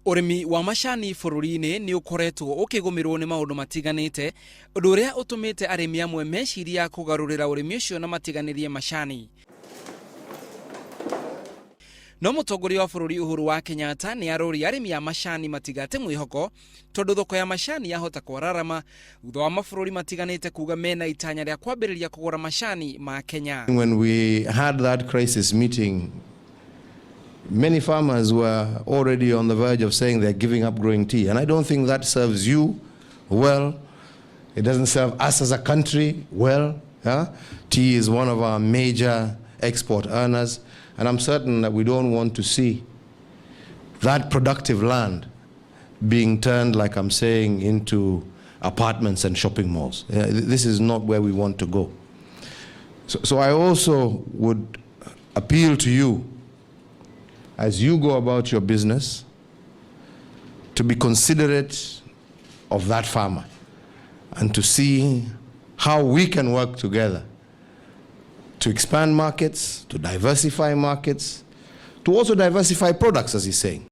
Urimi wa macani bururi-ini ni ukoretwo ukigumirwo ni maundu matiganite undu uria utumite arimi amwe meciria kugarurira urimi ucio na matiganirie macani. No mutongoria wa bururi Uhuru wa Kenyatta ni arori arimi a macani matigate mwihoko tondu thoko ya macani yahota kwararama thutha wa mabũrũri matiganite kuga mena itanya ria kwambiriria kugura macani ma Kenya. When we had that crisis meeting, many farmers were already on the verge of saying they're giving up growing tea. And I don't think that serves you well. It doesn't serve us as a country well. Tea is one of our major export earners. And I'm certain that we don't want to see that productive land being turned, like I'm saying, into apartments and shopping malls. This is not where we want to go. So I also would appeal to you, as you go about your business, to be considerate of that farmer and to see how we can work together to expand markets, to diversify markets, to also diversify products, as he's saying.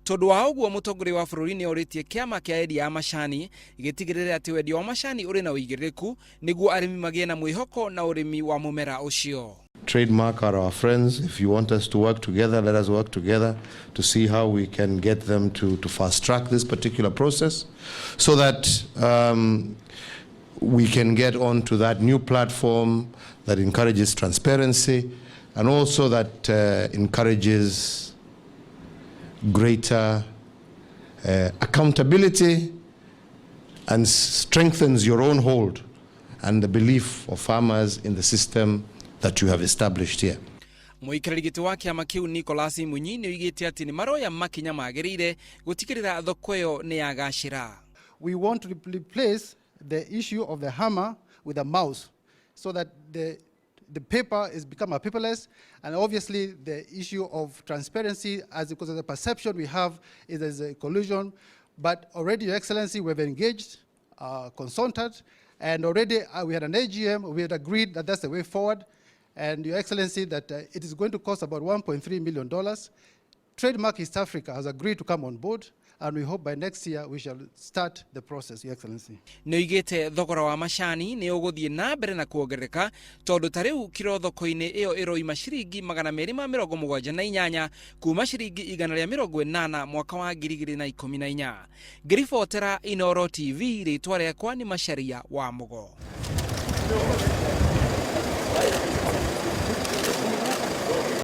Tondu wa uguo mutongoria wa bururi ni oritie kiama kia endia ya macani igitigirira ati wendia wa macani uri na uigiririku niguo arimi magie na mwihoko na urimi wa mumera ucio. Trademark are our friends. If you want us to work together, let us work together to see how we can get them to fast track this particular process so that we can get onto that new platform that encourages transparency and also that encourages greater accountability and strengthens your own hold and the belief of farmers in the system that you have established here. Muikirigiti wa kiama kiu Nicholas Munyi ni oigite ati ni maroya makinya magirire gutikirira thoko iyo ni yagacira. We want to replace the issue of the hammer with a mouse so that the paper is become a paperless, and obviously the issue of transparency, because of the perception we have is there's a collusion, but already, Your Excellency, we've engaged, consulted, and already we had an AGM, we had agreed that that's the way forward, and Your Excellency, that it is going to cost about $1.3 million. Trademark East Africa has agreed to come on board, and we hope by next year we shall start the process, Your Excellency. Noigete thogora wa macani ni uguthie na mbere na kuongereka tondu tariu kiro thoko-ini iyo iroima ciringi 278 kuma ciringi 180 mwaka wa 2014. Ngiribotera Inooro TV ritwa riakwa ni Macharia wa Mugo.